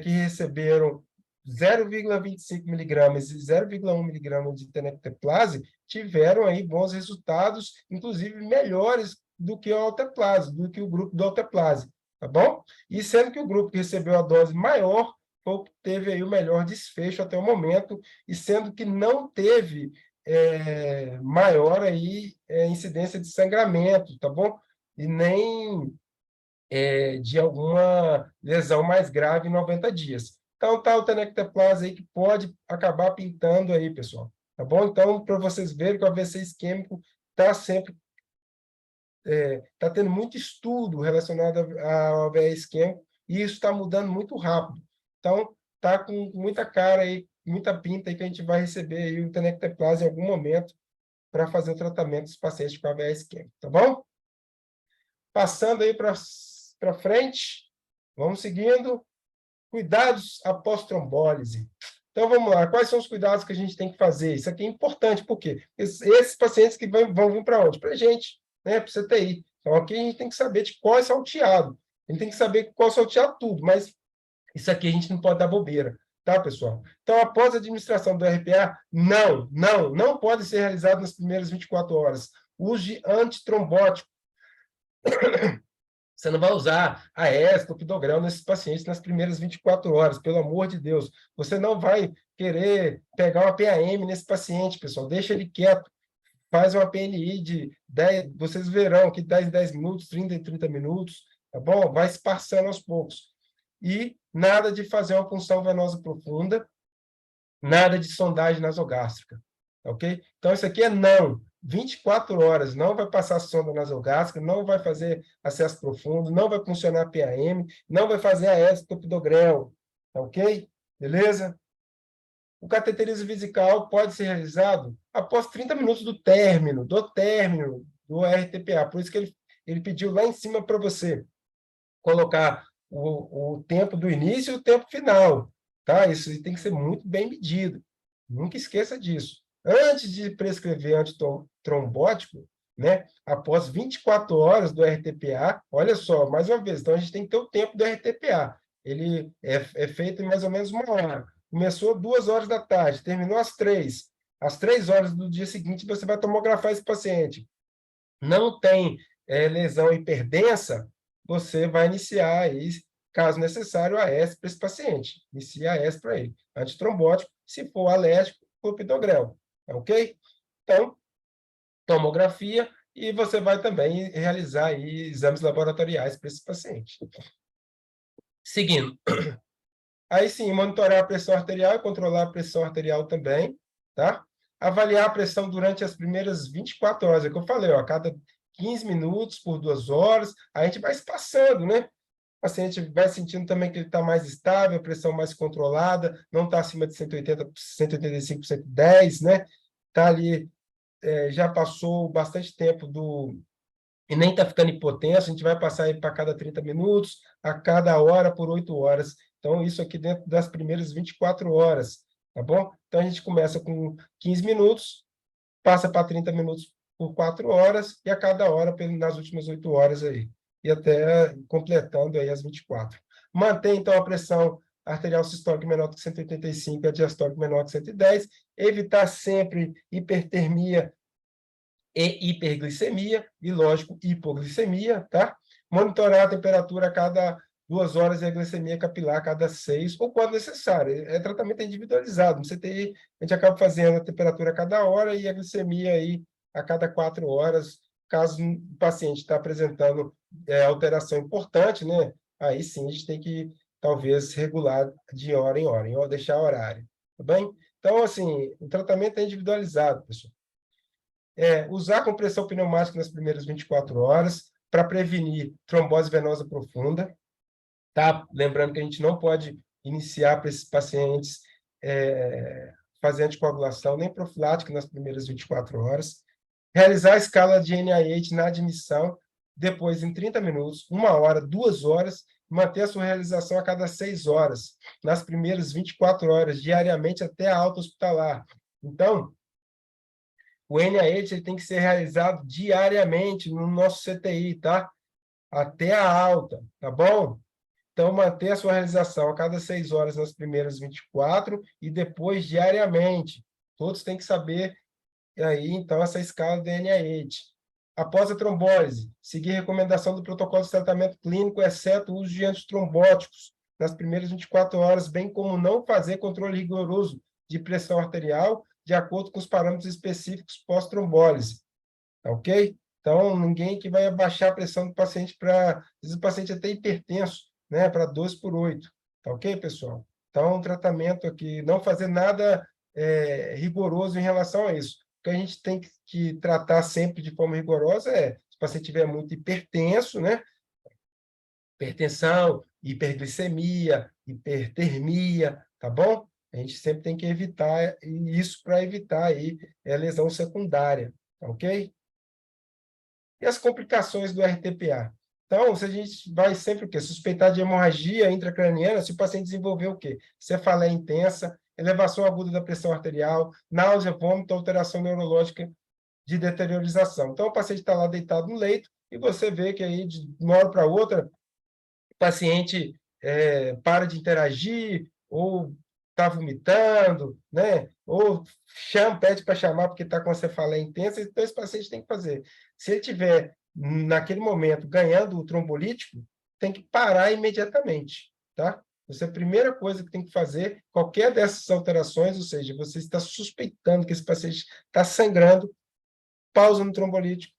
que receberam 0,25 miligramas e 0,1 miligrama de tenecteplase tiveram aí bons resultados, inclusive melhores do que o alteplase, do que o grupo do alteplase, tá bom? E sendo que o grupo que recebeu a dose maior foi o que teve aí o melhor desfecho até o momento, e sendo que não teve maior aí incidência de sangramento, tá bom? E nem de alguma lesão mais grave em 90 dias. Então, tá o tenecteplase aí que pode acabar pintando aí, pessoal. Tá bom? Então, para vocês verem que o AVC isquêmico está sempre... Está tendo muito estudo relacionado ao AVC isquêmico e isso está mudando muito rápido. Então, tá com muita cara aí, muita pinta aí que a gente vai receber aí o tenecteplase em algum momento para fazer o tratamento dos pacientes com AVC isquêmico, tá bom? Passando aí para frente, vamos seguindo. Cuidados após trombólise. Então, vamos lá. Quais são os cuidados que a gente tem que fazer? Isso aqui é importante, porque esses pacientes que vão vir para onde? Para a gente, né? Para o CTI. Então, aqui a gente tem que saber de qual é salteado. A gente tem que saber qual é salteado tudo, mas isso aqui a gente não pode dar bobeira, tá, pessoal? Então, após a administração do RPA, não pode ser realizado nas primeiras 24 horas. Use antitrombótico. Você não vai usar a Esta, o Clopidogrel nesses pacientes nas primeiras 24 horas, pelo amor de Deus. Você não vai querer pegar uma PAM nesse paciente, pessoal. Deixa ele quieto. Faz uma PNI de 10, vocês verão que 10 em 10 minutos, 30 em 30 minutos, tá bom? Vai se passando aos poucos. E nada de fazer uma punção venosa profunda, nada de sondagem nasogástrica, ok? Então, isso aqui é não. 24 horas, não vai passar sonda nasogástrica, não vai fazer acesso profundo, não vai funcionar PAM, não vai fazer a Clopidogrel, ok? Beleza? O cateterismo vesical pode ser realizado após 30 minutos do término do RTPA. Por isso que ele pediu lá em cima para você colocar o tempo do início e o tempo final, tá? Isso tem que ser muito bem medido. Nunca esqueça disso. Antes de prescrever antitrombótico, né, após 24 horas do RTPA, olha só, mais uma vez, então a gente tem que ter o tempo do RTPA. Ele é feito em mais ou menos 1 hora. Começou 2 horas da tarde, terminou às 3. Às 3 horas do dia seguinte, você vai tomografar esse paciente. Não tem lesão hiperdensa, você vai iniciar, aí, caso necessário, a AS para esse paciente. Inicia a AS para ele. Antitrombótico, se for alérgico, clopidogrel. Ok? Então, tomografia, e você vai também realizar aí exames laboratoriais para esse paciente. Seguindo. Aí sim, monitorar a pressão arterial e controlar a pressão arterial também, tá? Avaliar a pressão durante as primeiras 24 horas, é o que eu falei, ó, a cada 15 minutos por 2 horas, a gente vai espaçando, né? o paciente vai sentindo também que ele está mais estável, a pressão mais controlada, não está acima de 180, 185 por 110, né? Está ali, já passou bastante tempo e nem está ficando hipotenso, a gente vai passar aí para cada 30 minutos, a cada hora por 8 horas. Então, isso aqui dentro das primeiras 24 horas, tá bom? Então, a gente começa com 15 minutos, passa para 30 minutos por 4 horas, e a cada hora nas últimas 8 horas aí, e até completando aí as 24. Mantém, então, a pressão arterial sistólica menor do que 185 e a diastólica menor que 110, evitar sempre hipertermia e hiperglicemia, e, lógico, hipoglicemia, tá? Monitorar a temperatura a cada 2 horas e a glicemia capilar a cada 6, ou quando necessário. Tratamento individualizado. A gente acaba fazendo a temperatura a cada hora e a glicemia aí a cada 4 horas, caso o paciente está apresentando alteração importante, né? Aí sim a gente tem que, talvez, regular de hora em hora, deixar horário, tá bem? Então, assim, o tratamento é individualizado, pessoal. Usar compressão pneumática nas primeiras 24 horas para prevenir trombose venosa profunda, tá? Lembrando que a gente não pode iniciar para esses pacientes fazer anticoagulação nem profilática nas primeiras 24 horas. Realizar a escala de NIH na admissão, depois em 30 minutos, 1 hora, 2 horas, manter a sua realização a cada 6 horas, nas primeiras 24 horas, diariamente até a alta hospitalar. Então, o NIH ele tem que ser realizado diariamente no nosso CTI, tá? Até a alta, tá bom? Então, manter a sua realização a cada 6 horas nas primeiras 24 e depois diariamente. Todos têm que saber aí, então, essa escala do NIH. Após a trombólise, seguir a recomendação do protocolo de tratamento clínico, exceto o uso de antitrombóticos nas primeiras 24 horas, bem como não fazer controle rigoroso de pressão arterial de acordo com os parâmetros específicos pós-trombólise, tá ok? Então, ninguém que vai abaixar a pressão do paciente para... Às vezes o paciente é até hipertenso, né? Para 12 por 8, tá ok, pessoal? Então, um tratamento aqui, não fazer nada rigoroso em relação a isso. O que a gente tem que tratar sempre de forma rigorosa se o paciente estiver muito hipertenso, né? Hipertensão, hiperglicemia, hipertermia, tá bom? A gente sempre tem que evitar isso para evitar aí a lesão secundária, tá ok? E as complicações do RTPA? Então, se a gente vai sempre o quê? Suspeitar de hemorragia intracraniana, se o paciente desenvolveu o quê? Cefaleia intensa, elevação aguda da pressão arterial, náusea, vômito, alteração neurológica de deteriorização. Então, o paciente está lá deitado no leito e você vê que aí, de uma hora para outra, o paciente para de interagir, ou está vomitando, né? Ou pede para chamar porque está com a cefaleia intensa, então esse paciente tem que fazer. Se ele tiver, naquele momento, ganhando o trombolítico, tem que parar imediatamente, tá? Essa é a primeira coisa que tem que fazer, qualquer dessas alterações, ou seja, você está suspeitando que esse paciente está sangrando, pausa no trombolítico,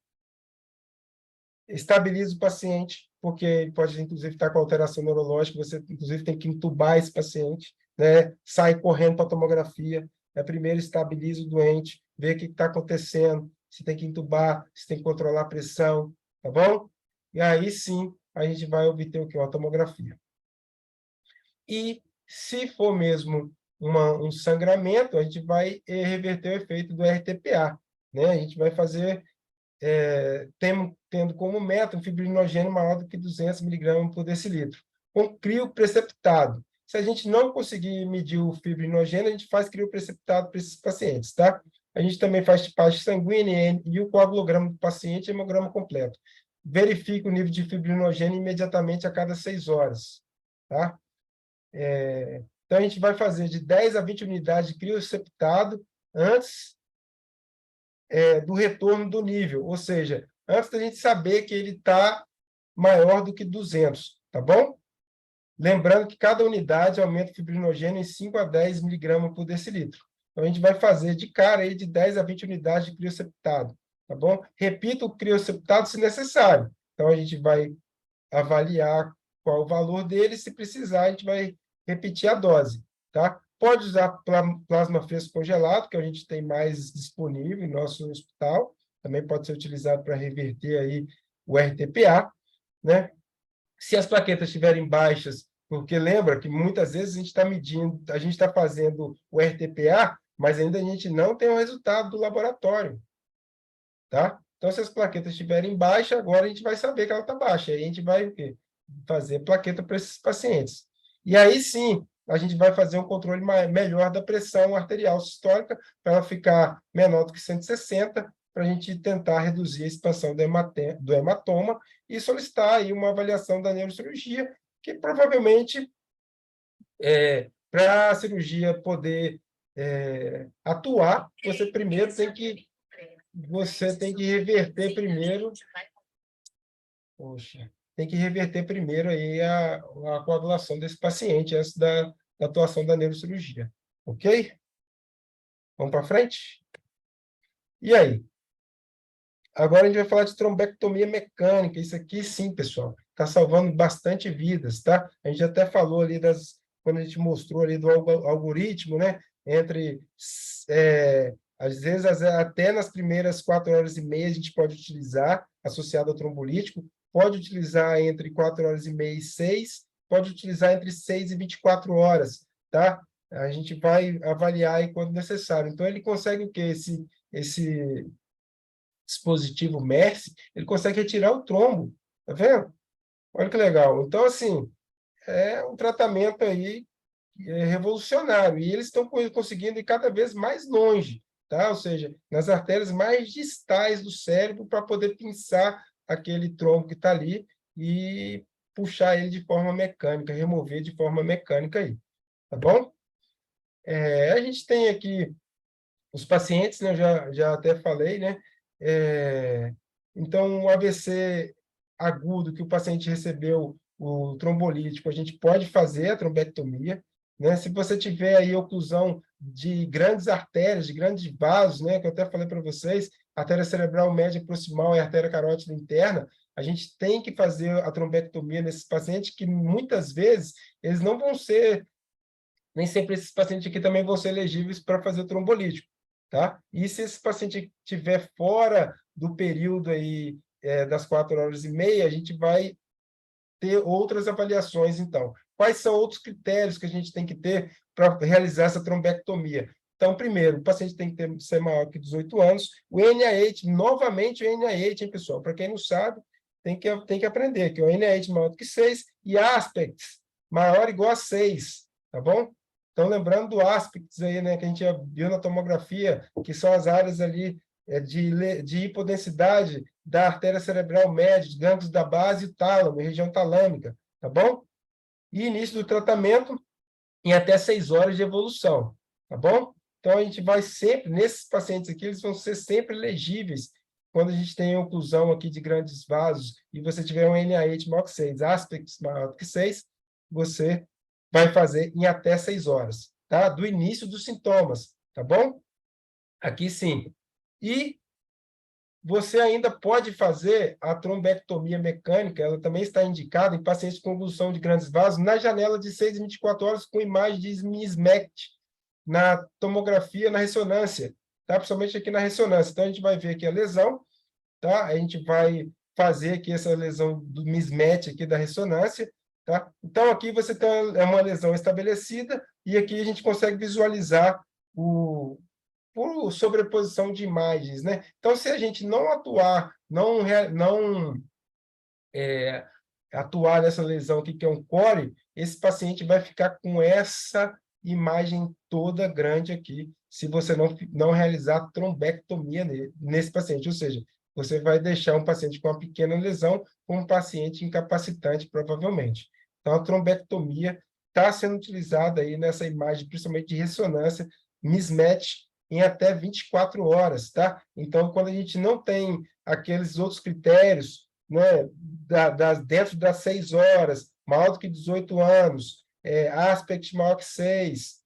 estabiliza o paciente, porque ele pode, inclusive, estar com alteração neurológica, você, inclusive, tem que entubar esse paciente, né? Sai correndo para a tomografia, primeiro estabiliza o doente, vê o que está acontecendo, se tem que entubar, se tem que controlar a pressão, tá bom? E aí, sim, a gente vai obter o que? Uma tomografia. E, se for mesmo um sangramento, a gente vai reverter o efeito do RTPA, né? A gente vai fazer tendo como meta um fibrinogênio maior do que 200 mg por decilitro, com criopreceptado. Se a gente não conseguir medir o fibrinogênio, a gente faz criopreceptado para esses pacientes, tá? A gente também faz tipagem sanguínea e o coagulograma do paciente e hemograma completo. Verifica o nível de fibrinogênio imediatamente a cada 6 horas, tá? Então, a gente vai fazer de 10 a 20 unidades de criopreceptado antes do retorno do nível, ou seja, antes da gente saber que ele está maior do que 200, tá bom? Lembrando que cada unidade aumenta o fibrinogênio em 5 a 10 miligramas por decilitro. Então, a gente vai fazer de cara aí de 10 a 20 unidades de crioceptado, tá bom? Repita o crioceptado se necessário. Então, a gente vai avaliar qual o valor dele, se precisar, a gente vai repetir a dose, tá? Pode usar plasma fresco congelado, que a gente tem mais disponível em nosso hospital, também pode ser utilizado para reverter aí o RTPA, né? Se as plaquetas estiverem baixas, porque lembra que muitas vezes a gente está medindo, a gente está fazendo o RTPA, mas ainda a gente não tem o resultado do laboratório, tá? Então, se as plaquetas estiverem baixas, agora a gente vai saber que ela está baixa. Aí a gente vai o quê? Fazer plaqueta para esses pacientes. E aí sim, a gente vai fazer um controle melhor da pressão arterial sistólica, para ela ficar menor do que 160, para a gente tentar reduzir a expansão do hematoma e solicitar aí uma avaliação da neurocirurgia, que provavelmente, para a cirurgia poder atuar, você tem que reverter primeiro. Poxa, tem que reverter primeiro aí a coagulação desse paciente antes da atuação da neurocirurgia. Ok? Vamos para frente? E aí? Agora a gente vai falar de trombectomia mecânica. Isso aqui, sim, pessoal, está salvando bastante vidas, tá? A gente até falou ali quando a gente mostrou ali do algoritmo, né? Às vezes, até nas primeiras 4 horas e meia, a gente pode utilizar, associado ao trombolítico, pode utilizar entre 4 horas e meia e 6, pode utilizar entre 6 e 24 horas, tá? A gente vai avaliar aí quando necessário. Então, ele consegue o quê? Esse dispositivo MERS, ele consegue retirar o trombo, tá vendo? Olha que legal. Então, assim, é um tratamento aí revolucionário, e eles estão conseguindo ir cada vez mais longe, tá? Ou seja, nas artérias mais distais do cérebro, para poder pinçar aquele trombo que está ali e puxar ele de forma mecânica, remover de forma mecânica aí, tá bom? A gente tem aqui os pacientes, né, já até falei, né? Então, o AVC agudo que o paciente recebeu o trombolítico, a gente pode fazer a trombectomia, né? Se você tiver aí oclusão de grandes artérias, de grandes vasos, né, que eu até falei para vocês, artéria cerebral média proximal e artéria carótida interna, a gente tem que fazer a trombectomia nesses pacientes, que muitas vezes eles não vão ser, nem sempre esses pacientes aqui também vão ser elegíveis para fazer o trombolítico, tá? E se esse paciente estiver fora do período aí, das 4 horas e meia, a gente vai ter outras avaliações, então. Quais são outros critérios que a gente tem que ter para realizar essa trombectomia? Então, primeiro, o paciente tem que ser maior que 18 anos. O NIH, novamente o NIH, hein, pessoal? Para quem não sabe, tem que aprender que o NIH maior do que 6 e aspects maior ou igual a 6, tá bom? Então, lembrando do aspects aí, né, que a gente já viu na tomografia, que são as áreas ali de hipodensidade da artéria cerebral média, de gânglios da base e tálamo, região talâmica, tá bom? E início do tratamento em até 6 horas de evolução, tá bom? Então, a gente vai sempre, nesses pacientes aqui, eles vão ser sempre elegíveis quando a gente tem oclusão aqui de grandes vasos e você tiver um NIH maior que 6, aspects maior que 6, você vai fazer em até 6 horas, tá? Do início dos sintomas, tá bom? Aqui sim. E você ainda pode fazer a trombectomia mecânica, ela também está indicada em pacientes com convulsão de grandes vasos, na janela de 6 e 24 horas, com imagem de mismatch, na tomografia, na ressonância, tá? Principalmente aqui na ressonância. Então, a gente vai ver aqui a lesão, tá? A gente vai fazer aqui essa lesão do mismatch aqui da ressonância, tá? Então, aqui você tem uma lesão estabelecida, e aqui a gente consegue visualizar por sobreposição de imagens, né? Então, se a gente não atuar, não atuar nessa lesão aqui, que é um core, esse paciente vai ficar com essa imagem toda grande aqui, se você não realizar trombectomia nesse paciente, ou seja, você vai deixar um paciente com uma pequena lesão com um paciente incapacitante, provavelmente. Então, a trombectomia está sendo utilizada aí nessa imagem, principalmente de ressonância, mismatch, em até 24 horas, tá? Então, quando a gente não tem aqueles outros critérios, né, dentro das 6 horas, maior do que 18 anos, aspect maior que 6,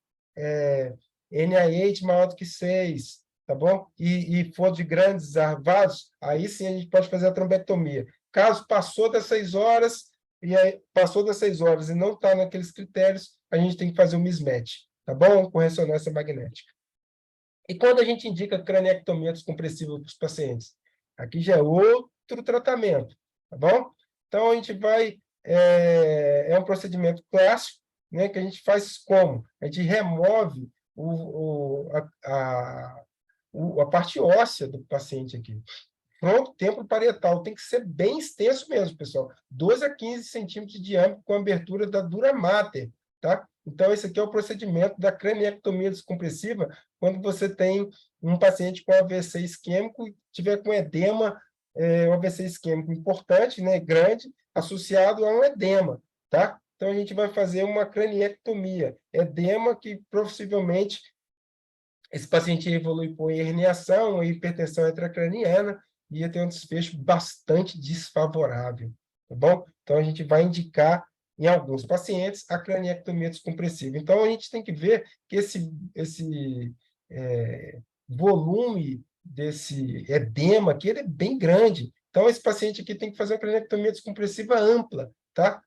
NIH maior do que 6, tá bom? E for de grandes vasos, aí sim a gente pode fazer a trombectomia. Caso passou das 6 horas, e não está naqueles critérios, a gente tem que fazer um mismatch, tá bom? Com ressonância magnética. E quando a gente indica craniectomia descompressiva para os pacientes? Aqui já é outro tratamento, tá bom? Então, a gente vai é um procedimento clássico, né, que a gente faz como? A gente remove a parte óssea do paciente aqui. Pronto, templo parietal tem que ser bem extenso mesmo, pessoal. 12 a 15 centímetros de diâmetro com abertura da dura mater, tá? Então, esse aqui é o procedimento da craniectomia descompressiva quando você tem um paciente com AVC isquêmico e tiver com edema, um AVC isquêmico importante, né, grande, associado a um edema, tá? Então, a gente vai fazer uma craniectomia. Edema que possivelmente esse paciente evolui por herniação, hipertensão intracraniana, e ia ter um desfecho bastante desfavorável, tá bom? Então, a gente vai indicar, em alguns pacientes, a craniectomia descompressiva. Então, a gente tem que ver que esse volume desse edema aqui, ele é bem grande. Então, esse paciente aqui tem que fazer uma craniectomia descompressiva ampla, tá?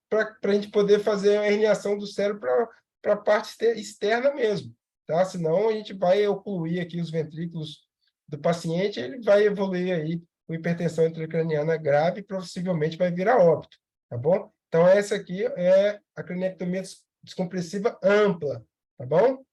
Para a gente poder fazer a herniação do cérebro para a parte externa mesmo, tá? Senão a gente vai ocluir aqui os ventrículos do paciente, ele vai evoluir aí com hipertensão intracraniana grave e possivelmente vai vir a óbito, tá bom? Então, essa aqui é a craniectomia descompressiva ampla, tá bom?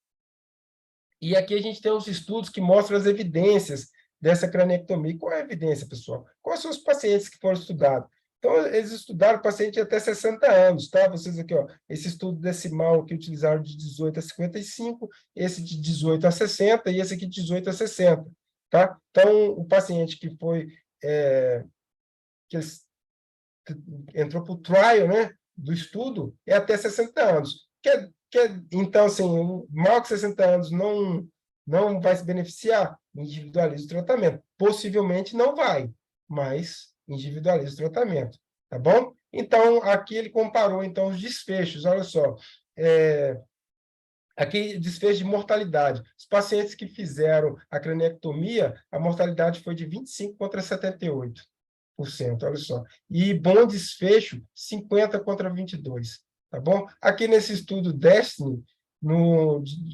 E aqui a gente tem os estudos que mostram as evidências dessa craniectomia. Qual é a evidência, pessoal? Quais são os pacientes que foram estudados? Então, eles estudaram paciente até 60 anos, tá? Vocês aqui, ó, esse estudo decimal que utilizaram de 18 a 55, esse de 18 a 60 e esse aqui de 18 a 60, tá? Então, o paciente que foi, que entrou para o trial, né, do estudo, é até 60 anos. Então, assim, maior que 60 anos não vai se beneficiar, individualiza o tratamento. Possivelmente não vai, mas individualiza o tratamento, tá bom? Então, aqui ele comparou então os desfechos, olha só, aqui desfecho de mortalidade. Os pacientes que fizeram a craniectomia, a mortalidade foi de 25 contra 78%, olha só. E bom desfecho, 50 contra 22, tá bom? Aqui nesse estudo Destiny,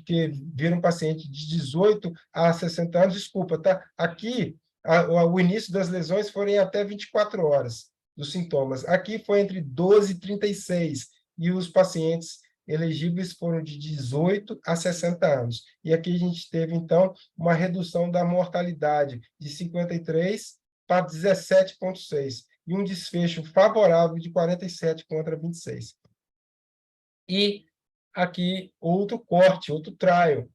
que viram um paciente de 18 a 60 anos, desculpa, tá? Aqui, o início das lesões foram até 24 horas dos sintomas. Aqui foi entre 12 e 36, e os pacientes elegíveis foram de 18 a 60 anos. E aqui a gente teve, então, uma redução da mortalidade de 53 para 17,6, e um desfecho favorável de 47 contra 26. E aqui outro corte, outro trial.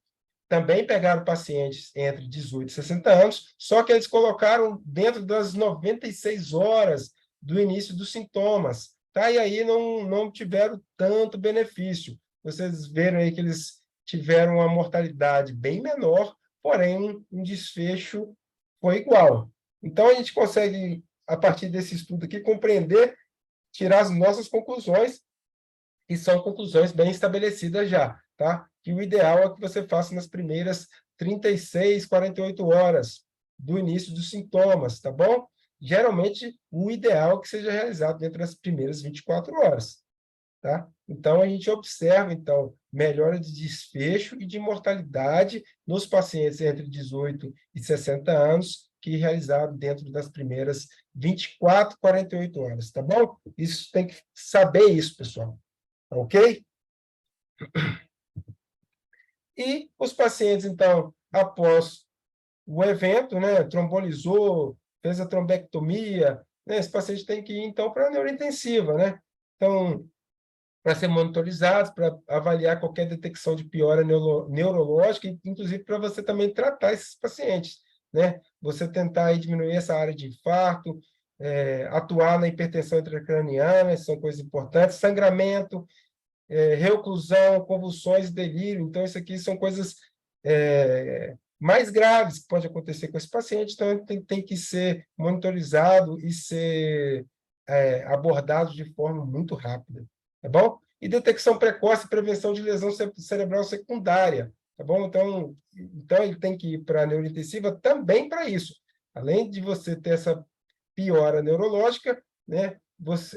Também pegaram pacientes entre 18 e 60 anos, só que eles colocaram dentro das 96 horas do início dos sintomas, tá? E aí não tiveram tanto benefício. Vocês viram aí que eles tiveram uma mortalidade bem menor, porém um desfecho foi igual. Então, a gente consegue, a partir desse estudo aqui, compreender, tirar as nossas conclusões, e são conclusões bem estabelecidas já, tá? Que o ideal é que você faça nas primeiras 36, 48 horas do início dos sintomas, tá bom? Geralmente, o ideal é que seja realizado dentro das primeiras 24 horas, tá? Então, a gente observa, então, melhora de desfecho e de mortalidade nos pacientes entre 18 e 60 anos, que realizaram dentro das primeiras 24, 48 horas, tá bom? Isso tem que saber isso, pessoal, tá ok? E os pacientes, então, após o evento, né, trombolizou, fez a trombectomia, né, esse paciente tem que ir, então, para a neurointensiva, né? Então, para ser monitorizados, para avaliar qualquer detecção de piora neurológica, inclusive para você também tratar esses pacientes, né? Você tentar aí diminuir essa área de infarto, atuar na hipertensão intracraniana, isso são coisas importantes, sangramento, reoclusão, convulsões e delírio. Então, isso aqui são coisas mais graves que pode acontecer com esse paciente, então ele tem que ser monitorizado e ser abordado de forma muito rápida, tá bom? E detecção precoce e prevenção de lesão cerebral secundária, tá bom? Então ele tem que ir para a neurointensiva também para isso. Além de você ter essa piora neurológica, né?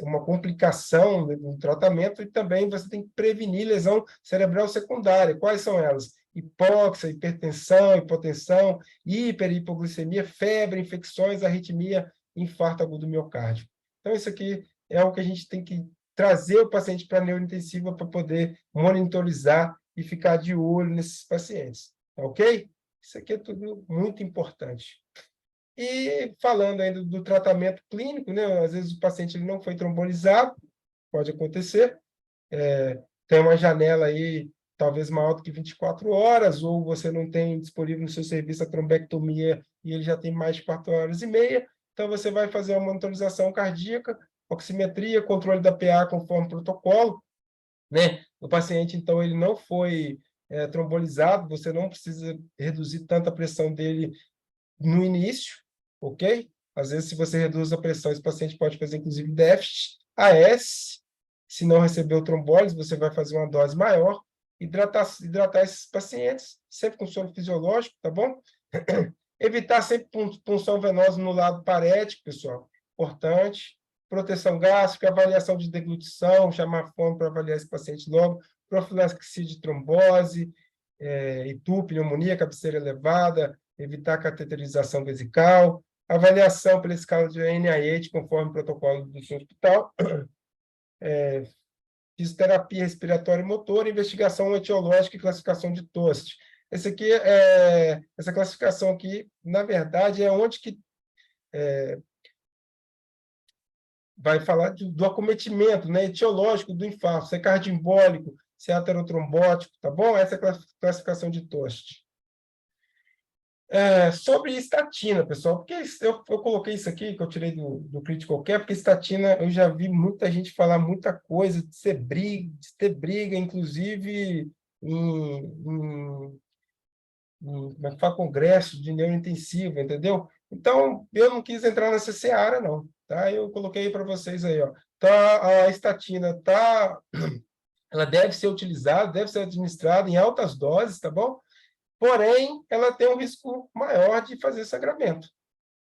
Uma complicação no tratamento, e também você tem que prevenir lesão cerebral secundária. Quais são elas? Hipóxia, hipertensão, hipotensão, hipoglicemia, febre, infecções, arritmia, infarto agudo do miocárdio. Então, isso aqui é o que a gente tem que trazer o paciente para a neurointensiva para poder monitorizar e ficar de olho nesses pacientes, tá ok? Isso aqui é tudo muito importante. E falando ainda do tratamento clínico, né? Às vezes o paciente ele não foi trombolizado, pode acontecer, tem uma janela aí talvez maior do que 24 horas, ou você não tem disponível no seu serviço a trombectomia e ele já tem mais de 4 horas e meia, então você vai fazer uma monitorização cardíaca, oximetria, controle da PA conforme protocolo, né? O paciente, então, ele não foi trombolizado, você não precisa reduzir tanta pressão dele no início, ok? Às vezes, se você reduz a pressão, esse paciente pode fazer, inclusive, déficit AS. Se não recebeu trombólise, você vai fazer uma dose maior. Hidratar esses pacientes, sempre com soro fisiológico, tá bom? Evitar sempre punção venosa no lado parético, pessoal. Importante. Proteção gástrica, avaliação de deglutição, chamar fome para avaliar esse paciente logo. Profilaxia de trombose, ITU, pneumonia, cabeceira elevada, evitar cateterização vesical, avaliação pela escala de NIH, conforme o protocolo do seu hospital, fisioterapia respiratória e motor, investigação etiológica e classificação de TOST. Essa classificação aqui, na verdade, é onde que vai falar do acometimento, né, etiológico do infarto, se é cardioembólico, se é aterotrombótico, tá bom? Essa é a classificação de TOST. Sobre estatina, pessoal, porque eu coloquei isso aqui, que eu tirei do Critical Care, porque estatina eu já vi muita gente falar muita coisa, de ter briga, inclusive como é que fala, congresso de neurointensiva, entendeu? Então, eu não quis entrar nessa seara, não, tá? Eu coloquei para vocês aí, ó. Tá, a estatina ela deve ser utilizada, deve ser administrada em altas doses, tá bom? Porém, ela tem um risco maior de fazer sangramento.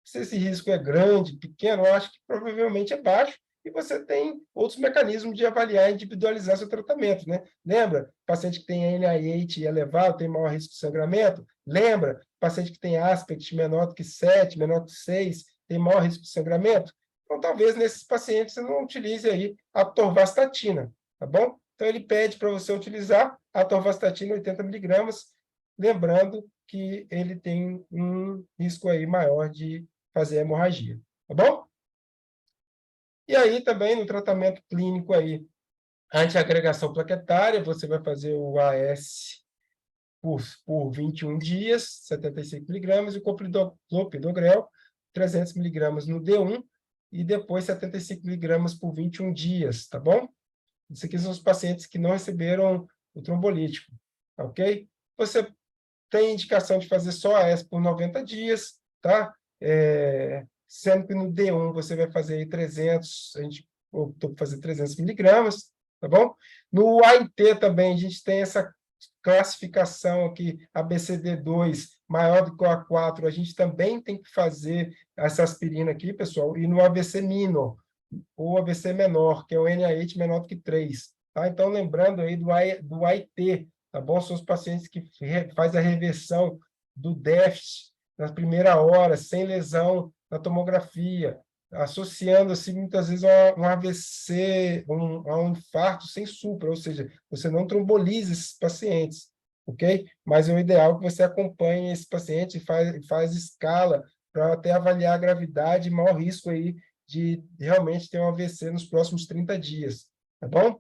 Se esse risco é grande, pequeno, eu acho que provavelmente é baixo, e você tem outros mecanismos de avaliar e individualizar seu tratamento, né? Lembra? Paciente que tem NIH elevado tem maior risco de sangramento? Lembra? Paciente que tem aspect menor do que 7, menor que 6, tem maior risco de sangramento? Então, talvez nesses pacientes você não utilize aí a atorvastatina, tá bom? Então, ele pede para você utilizar a atorvastatina 80 miligramas, lembrando que ele tem um risco aí maior de fazer hemorragia, tá bom? E aí também no tratamento clínico aí, antiagregação plaquetária, você vai fazer o AS por 21 dias, 75 miligramas, e o clopidogrel, 300 miligramas no D1, e depois 75 miligramas por 21 dias, tá bom? Isso aqui são os pacientes que não receberam o trombolítico, ok? Você tem indicação de fazer só AS por 90 dias, tá? Sendo que no D1 você vai fazer aí 300, a gente optou por fazer 300 miligramas, tá bom? No AIT também a gente tem essa classificação aqui, ABCD2 maior do que o A4, a gente também tem que fazer essa aspirina aqui, pessoal, e no AVC minor, ou AVC menor, que é o NIH menor do que 3, tá? Então, lembrando aí do AIT, tá bom? São os pacientes que faz a reversão do déficit na primeira hora, sem lesão na tomografia, associando-se muitas vezes a um AVC, a um infarto sem supra, ou seja, você não tromboliza esses pacientes, ok? Mas é o ideal que você acompanhe esse paciente e faz escala para até avaliar a gravidade e maior risco aí de realmente ter um AVC nos próximos 30 dias, tá bom?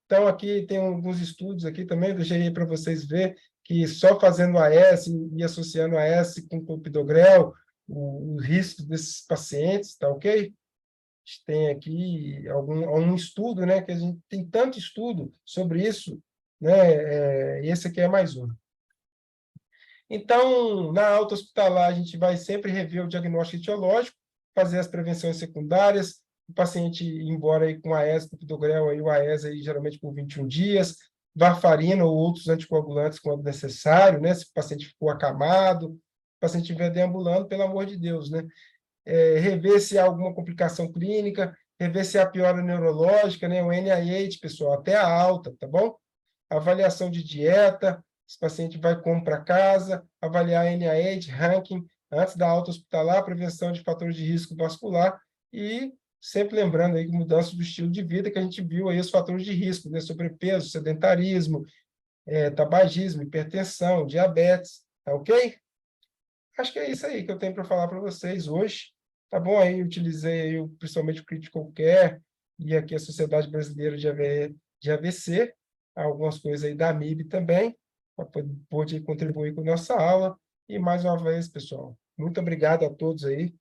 Então, aqui tem alguns estudos aqui também, deixei aí para vocês ver que só fazendo AS e associando AS com clopidogrel, o risco desses pacientes, tá ok? A gente tem aqui algum estudo, né, que a gente tem tanto estudo sobre isso, né, e esse aqui é mais um. Então, na alta hospitalar, a gente vai sempre rever o diagnóstico etiológico, fazer as prevenções secundárias, o paciente ir embora aí com AES, clopidogrel, aí, o AES aí, geralmente por 21 dias, varfarina ou outros anticoagulantes quando necessário, né? Se o paciente ficou acamado, o paciente estiver deambulando, pelo amor de Deus, né? Rever se há alguma complicação clínica, rever se há piora neurológica, né? O NIH, pessoal, até a alta, tá bom? Avaliação de dieta, esse paciente vai como para casa, avaliar NIH, ranking, antes da alta hospitalar, prevenção de fatores de risco vascular e sempre lembrando aí que mudança do estilo de vida, que a gente viu aí os fatores de risco, né? Sobrepeso, sedentarismo, tabagismo, hipertensão, diabetes, tá ok? Acho que é isso aí que eu tenho para falar para vocês hoje. Tá bom? Aí eu utilizei aí, principalmente o Critical Care e aqui a Sociedade Brasileira de AVC, algumas coisas aí da AMIB também, para poder contribuir com a nossa aula. E mais uma vez, pessoal, muito obrigado a todos aí.